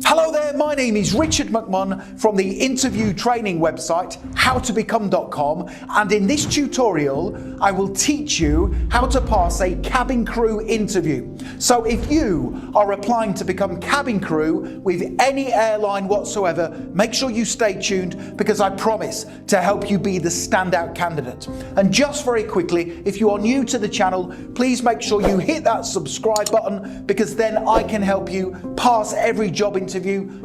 Hello there, my name is Richard McMunn from the interview training website howtobecome.com, and in this tutorial I will teach you how to pass a cabin crew interview. So if you are applying to become cabin crew with any airline whatsoever, make sure you stay tuned because I promise to help you be the standout candidate. And just very quickly, if you are new to the channel, please make sure you hit that subscribe button because then I can help you pass every job interview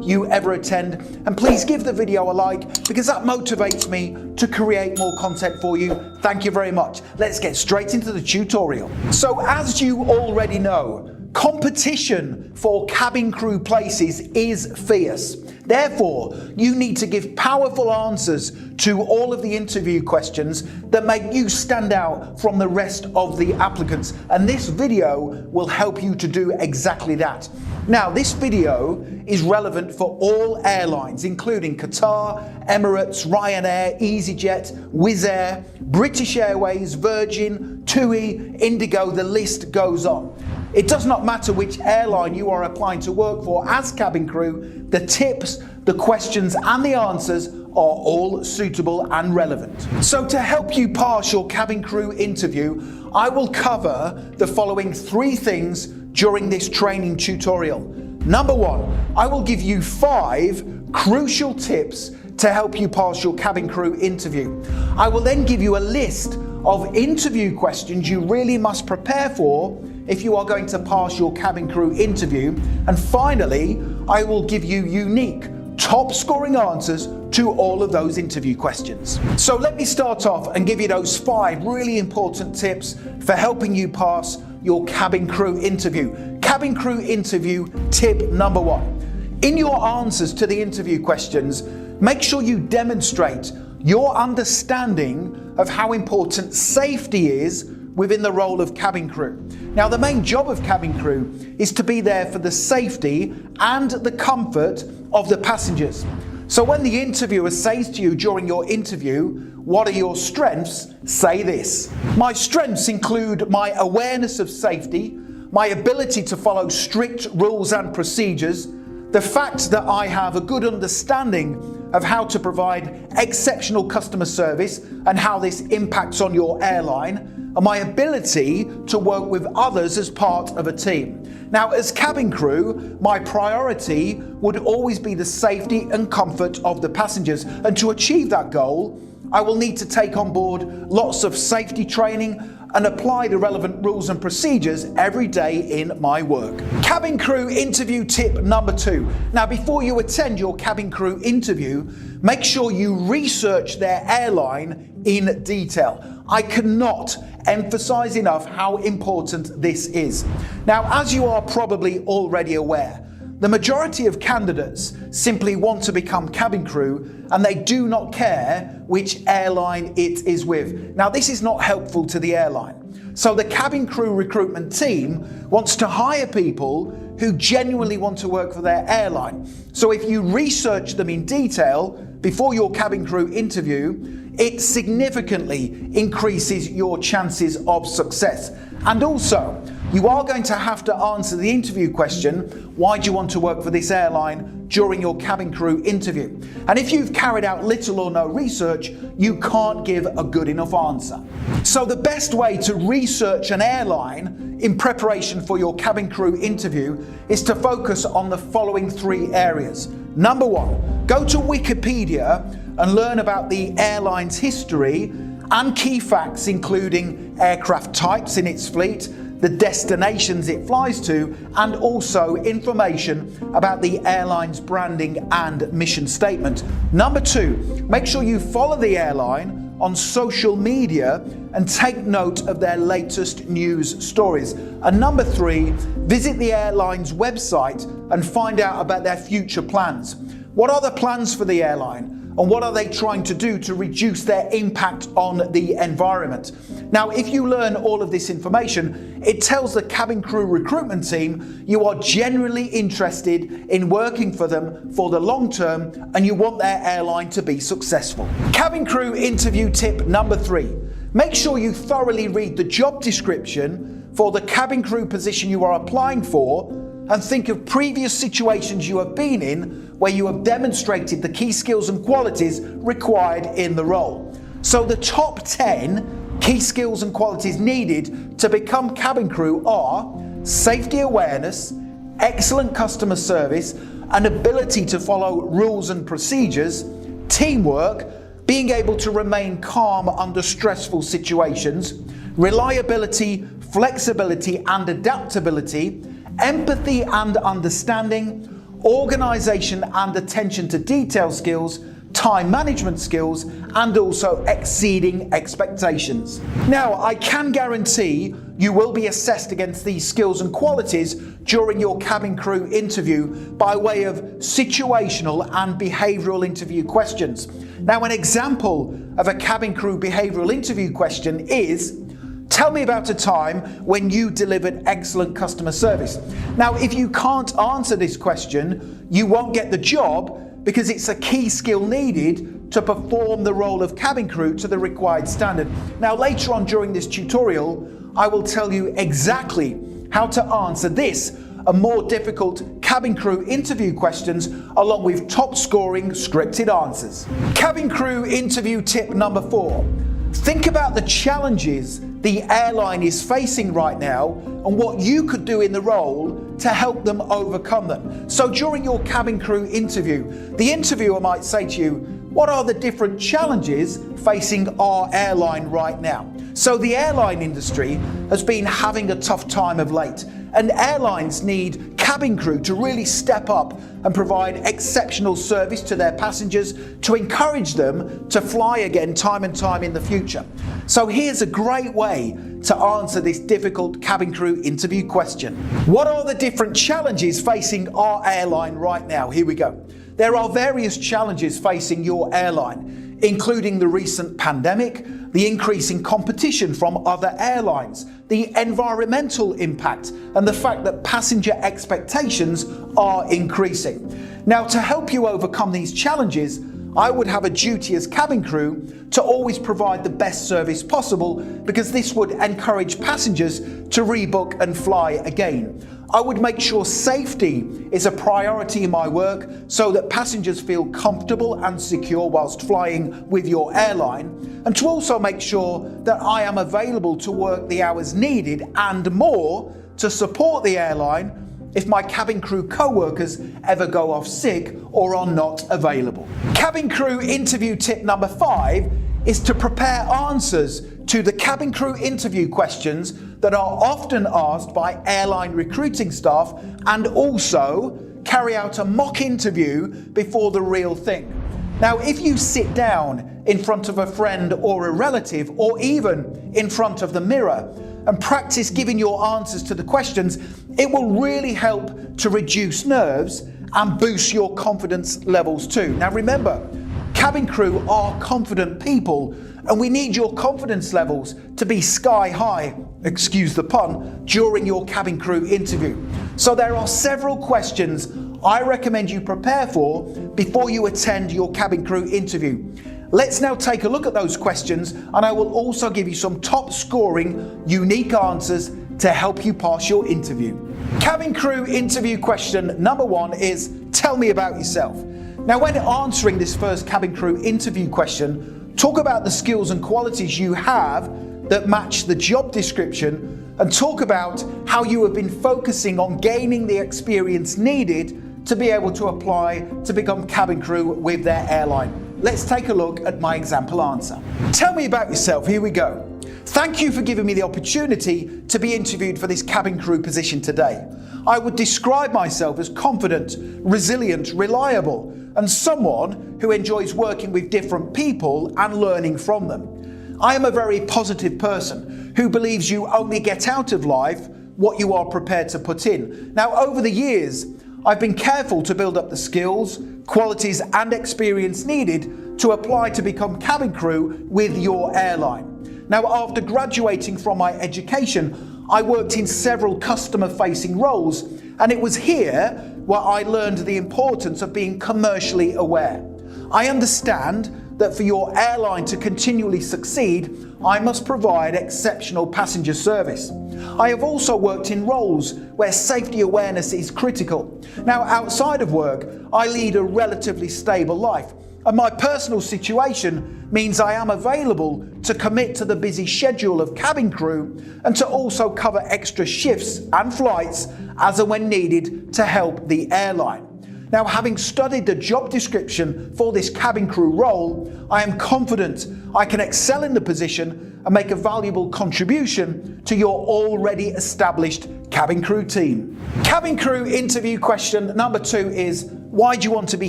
you ever attend, and please give the video a like because that motivates me to create more content for you. Thank you very much. Let's get straight into the tutorial. So as you already know, competition for cabin crew places is fierce. Therefore, you need to give powerful answers to all of the interview questions that make you stand out from the rest of the applicants. And this video will help you to do exactly that. Now, this video is relevant for all airlines, including Qatar, Emirates, Ryanair, EasyJet, Wizz Air, British Airways, Virgin, TUI, Indigo, the list goes on. It does not matter which airline you are applying to work for as cabin crew, the tips, the questions and the answers are all suitable and relevant. So to help you pass your cabin crew interview, I will cover the following 3 things during this training tutorial. Number 1, I will give you 5 crucial tips to help you pass your cabin crew interview. I will then give you a list of interview questions you really must prepare for if you are going to pass your cabin crew interview. And finally, I will give you unique, top scoring answers to all of those interview questions. So let me start off and give you those 5 really important tips for helping you pass your cabin crew interview. Cabin crew interview tip number 1. In your answers to the interview questions, make sure you demonstrate your understanding of how important safety is within the role of cabin crew. Now, the main job of cabin crew is to be there for the safety and the comfort of the passengers. So when the interviewer says to you during your interview, "What are your strengths?" say this: "My strengths include my awareness of safety, my ability to follow strict rules and procedures, the fact that I have a good understanding of how to provide exceptional customer service and how this impacts on your airline, and my ability to work with others as part of a team." Now, as cabin crew, my priority would always be the safety and comfort of the passengers. And to achieve that goal, I will need to take on board lots of safety training and apply the relevant rules and procedures every day in my work. Cabin crew interview tip number 2. Now, before you attend your cabin crew interview, make sure you research their airline in detail. I cannot emphasize enough how important this is. Now, as you are probably already aware, the majority of candidates simply want to become cabin crew and they do not care which airline it is with. Now, this is not helpful to the airline. So the cabin crew recruitment team wants to hire people who genuinely want to work for their airline. So if you research them in detail before your cabin crew interview, it significantly increases your chances of success. And also, you are going to have to answer the interview question, "Why do you want to work for this airline?" during your cabin crew interview. And if you've carried out little or no research, you can't give a good enough answer. So the best way to research an airline in preparation for your cabin crew interview is to focus on the following 3 areas. Number 1, go to Wikipedia and learn about the airline's history and key facts, including aircraft types in its fleet, the destinations it flies to, and also information about the airline's branding and mission statement. Number 2, make sure you follow the airline on social media and take note of their latest news stories. And number 3, visit the airline's website and find out about their future plans. What are the plans for the airline? And what are they trying to do to reduce their impact on the environment? Now, if you learn all of this information, it tells the cabin crew recruitment team you are genuinely interested in working for them for the long term and you want their airline to be successful. Cabin crew interview tip number 3. Make sure you thoroughly read the job description for the cabin crew position you are applying for and think of previous situations you have been in where you have demonstrated the key skills and qualities required in the role. So the top 10 key skills and qualities needed to become cabin crew are safety awareness, excellent customer service, an ability to follow rules and procedures, teamwork, being able to remain calm under stressful situations, reliability, flexibility and adaptability, empathy and understanding, organisation and attention to detail skills, time management skills, and also exceeding expectations. Now, I can guarantee you will be assessed against these skills and qualities during your cabin crew interview by way of situational and behavioural interview questions. Now, an example of a cabin crew behavioural interview question is, tell me about a time when you delivered excellent customer service. Now, if you can't answer this question, you won't get the job because it's a key skill needed to perform the role of cabin crew to the required standard. Now, later on during this tutorial, I will tell you exactly how to answer this and more difficult cabin crew interview questions along with top scoring scripted answers. Cabin crew interview tip number 4. Think about the challenges the airline is facing right now and what you could do in the role to help them overcome them. So during your cabin crew interview, the interviewer might say to you, what are the different challenges facing our airline right now? So the airline industry has been having a tough time of late, and airlines need cabin crew to really step up and provide exceptional service to their passengers to encourage them to fly again time and time in the future. So here's a great way to answer this difficult cabin crew interview question. What are the different challenges facing our airline right now? Here we go. There are various challenges facing your airline, including the recent pandemic, the increasing competition from other airlines, the environmental impact, and the fact that passenger expectations are increasing. Now, to help you overcome these challenges, I would have a duty as cabin crew to always provide the best service possible because this would encourage passengers to rebook and fly again. I would make sure safety is a priority in my work so that passengers feel comfortable and secure whilst flying with your airline, and to also make sure that I am available to work the hours needed and more to support the airline if my cabin crew co-workers ever go off sick or are not available. Cabin crew interview tip number 5 is to prepare answers to the cabin crew interview questions that are often asked by airline recruiting staff, and also carry out a mock interview before the real thing. Now, if you sit down in front of a friend or a relative, or even in front of the mirror, and practice giving your answers to the questions, it will really help to reduce nerves and boost your confidence levels too. Now remember, cabin crew are confident people, and we need your confidence levels to be sky high, excuse the pun, during your cabin crew interview. So there are several questions I recommend you prepare for before you attend your cabin crew interview. Let's now take a look at those questions, and I will also give you some top scoring, unique answers to help you pass your interview. Cabin crew interview question number 1 is, tell me about yourself. Now, when answering this first cabin crew interview question, talk about the skills and qualities you have that match the job description, and talk about how you have been focusing on gaining the experience needed to be able to apply to become cabin crew with their airline. Let's take a look at my example answer. Tell me about yourself. Here we go. Thank you for giving me the opportunity to be interviewed for this cabin crew position today. I would describe myself as confident, resilient, reliable, and someone who enjoys working with different people and learning from them. I am a very positive person who believes you only get out of life what you are prepared to put in. Now, over the years, I've been careful to build up the skills, qualities, and experience needed to apply to become cabin crew with your airline. Now, after graduating from my education, I worked in several customer-facing roles, and it was here where I learned the importance of being commercially aware. I understand that for your airline to continually succeed, I must provide exceptional passenger service. I have also worked in roles where safety awareness is critical. Now, outside of work, I lead a relatively stable life, and my personal situation means I am available to commit to the busy schedule of cabin crew and to also cover extra shifts and flights as and when needed to help the airline. Now, having studied the job description for this cabin crew role, I am confident I can excel in the position and make a valuable contribution to your already established cabin crew team. Cabin crew interview question number 2 is, why do you want to be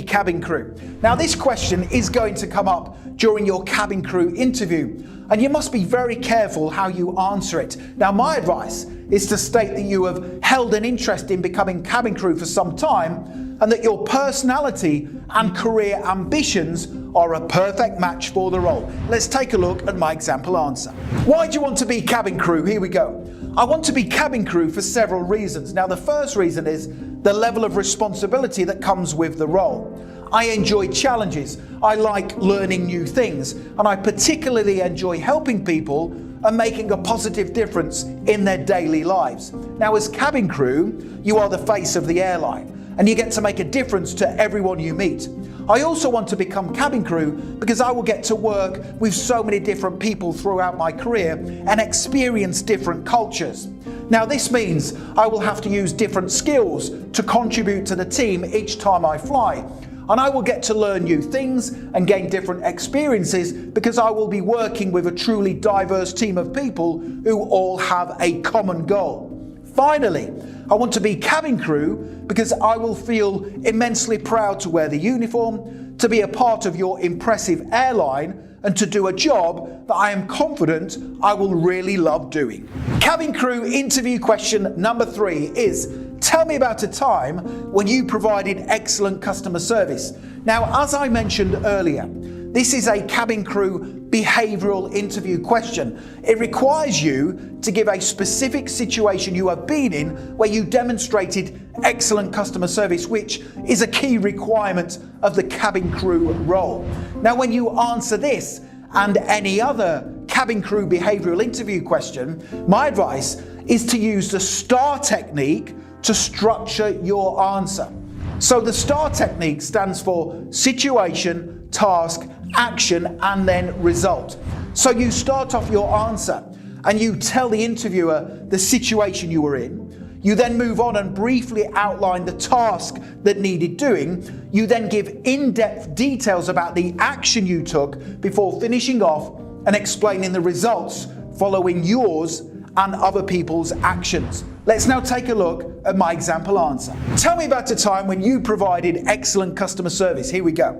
cabin crew? Now, this question is going to come up during your cabin crew interview, and you must be very careful how you answer it. Now, my advice is to state that you have held an interest in becoming cabin crew for some time, and that your personality and career ambitions are a perfect match for the role. Let's take a look at my example answer. Why do you want to be cabin crew? Here we go. I want to be cabin crew for several reasons. Now, the first reason is the level of responsibility that comes with the role. I enjoy challenges, I like learning new things, and I particularly enjoy helping people and making a positive difference in their daily lives. Now, as cabin crew, you are the face of the airline, and you get to make a difference to everyone you meet. I also want to become cabin crew because I will get to work with so many different people throughout my career and experience different cultures. Now, this means I will have to use different skills to contribute to the team each time I fly. And I will get to learn new things and gain different experiences because I will be working with a truly diverse team of people who all have a common goal. Finally, I want to be cabin crew because I will feel immensely proud to wear the uniform, to be a part of your impressive airline, and to do a job that I am confident I will really love doing. Cabin crew interview question number 3 is, tell me about a time when you provided excellent customer service. Now, as I mentioned earlier, this is a cabin crew behavioural interview question. It requires you to give a specific situation you have been in where you demonstrated excellent customer service, which is a key requirement of the cabin crew role. Now, when you answer this and any other cabin crew behavioural interview question, my advice is to use the STAR technique to structure your answer. So the STAR technique stands for situation, task, action, and then result. So you start off your answer and you tell the interviewer the situation you were in. You then move on and briefly outline the task that needed doing. You then give in-depth details about the action you took before finishing off and explaining the results following yours and other people's actions. Let's now take a look at my example answer. Tell me about a time when you provided excellent customer service. Here we go.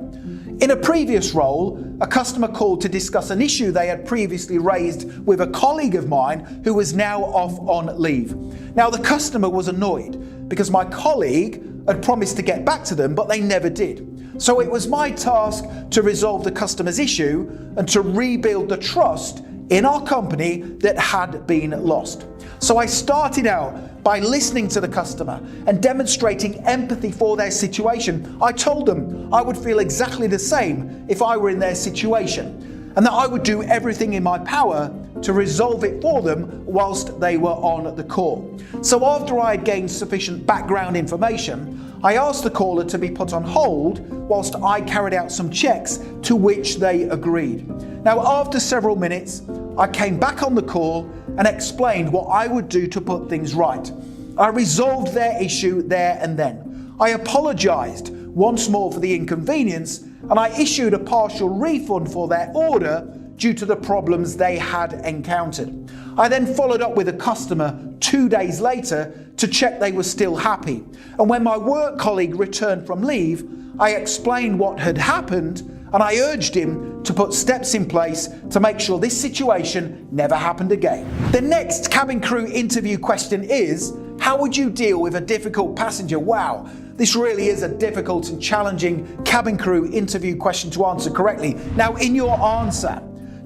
In a previous role, a customer called to discuss an issue they had previously raised with a colleague of mine who was now off on leave. Now, the customer was annoyed because my colleague had promised to get back to them, but they never did. So it was my task to resolve the customer's issue and to rebuild the trust in our company that had been lost. So I started out by listening to the customer and demonstrating empathy for their situation. I told them I would feel exactly the same if I were in their situation, and that I would do everything in my power to resolve it for them whilst they were on the call. So after I had gained sufficient background information, I asked the caller to be put on hold whilst I carried out some checks, to which they agreed. Now, after several minutes, I came back on the call and explained what I would do to put things right. I resolved their issue there and then. I apologised once more for the inconvenience, and I issued a partial refund for their order due to the problems they had encountered. I then followed up with a customer 2 days later to check they were still happy. And when my work colleague returned from leave, I explained what had happened, and I urged him to put steps in place to make sure this situation never happened again. The next cabin crew interview question is, how would you deal with a difficult passenger? Wow, this really is a difficult and challenging cabin crew interview question to answer correctly. Now, in your answer,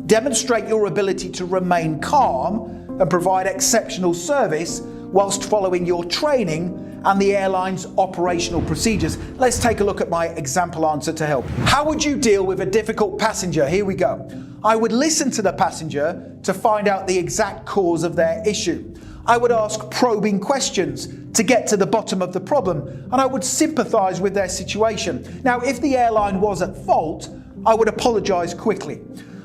demonstrate your ability to remain calm and provide exceptional service whilst following your training and the airline's operational procedures. Let's take a look at my example answer to help. How would you deal with a difficult passenger? Here we go. I would listen to the passenger to find out the exact cause of their issue. I would ask probing questions to get to the bottom of the problem, and I would sympathise with their situation. Now, if the airline was at fault, I would apologise quickly.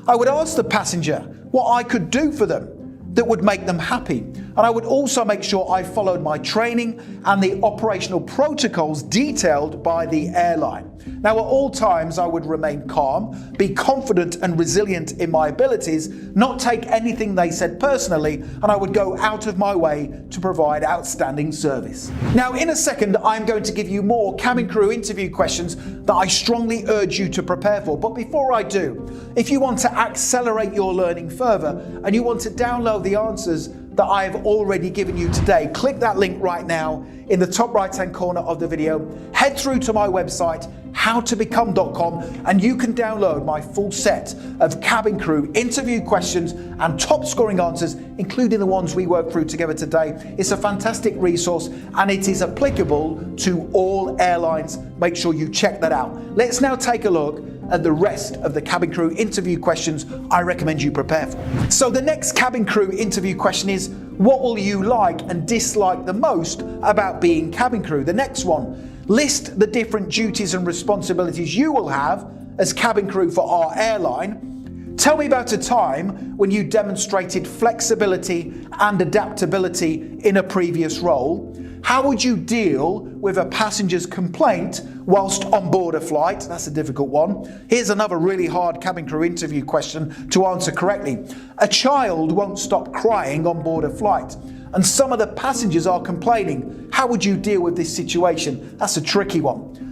I would ask the passenger what I could do for them that would make them happy. And I would also make sure I followed my training and the operational protocols detailed by the airline. Now, at all times, I would remain calm, be confident and resilient in my abilities, not take anything they said personally, and I would go out of my way to provide outstanding service. Now, in a second, I'm going to give you more cabin crew interview questions that I strongly urge you to prepare for. But before I do, if you want to accelerate your learning further and you want to download the answers that I have already given you today, click that link right now in the top right hand corner of the video. Head through to my website, howtobecome.com, and you can download my full set of cabin crew interview questions and top scoring answers, including the ones we worked through together today. It's a fantastic resource and it is applicable to all airlines. Make sure you check that out. Let's now take a look at the rest of the cabin crew interview questions I recommend you prepare for. So the next cabin crew interview question is, what will you like and dislike the most about being cabin crew? The next one, list the different duties and responsibilities you will have as cabin crew for our airline. Tell me about a time when you demonstrated flexibility and adaptability in a previous role. How would you deal with a passenger's complaint whilst on board a flight? That's a difficult one. Here's another really hard cabin crew interview question to answer correctly. A child won't stop crying on board a flight, and some of the passengers are complaining. How would you deal with this situation? That's a tricky one.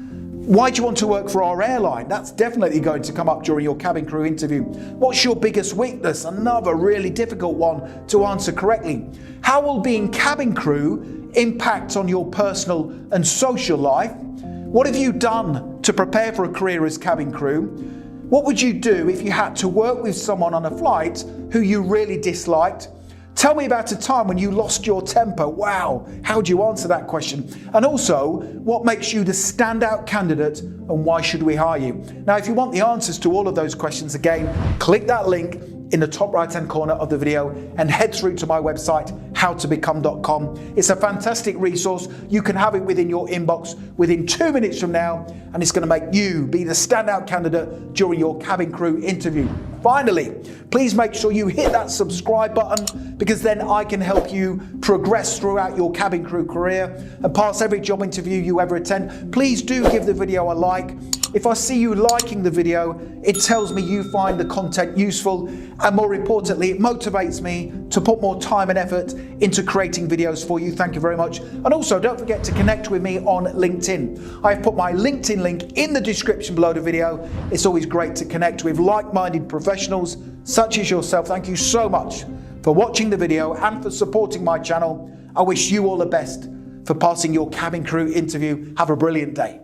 Why do you want to work for our airline? That's definitely going to come up during your cabin crew interview. What's your biggest weakness? Another really difficult one to answer correctly. How will being cabin crew impact on your personal and social life? What have you done to prepare for a career as cabin crew? What would you do if you had to work with someone on a flight who you really disliked? Tell me about a time when you lost your temper. Wow, how do you answer that question? And also, what makes you the standout candidate and why should we hire you? Now, if you want the answers to all of those questions, again, click that link in the top right hand corner of the video and head through to my website, howtobecome.com. It's a fantastic resource. You can have it within your inbox within 2 minutes from now, and it's going to make you be the standout candidate during your cabin crew interview. Finally, please make sure you hit that subscribe button, because then I can help you progress throughout your cabin crew career and pass every job interview you ever attend. Please do give the video a like. If I see you liking the video, it tells me you find the content useful, and more importantly, it motivates me to put more time and effort into creating videos for you. Thank you very much. And also, don't forget to connect with me on LinkedIn. I've put my LinkedIn link in the description below the video. It's always great to connect with like-minded professionals such as yourself. Thank you so much for watching the video and for supporting my channel. I wish you all the best for passing your cabin crew interview. Have a brilliant day.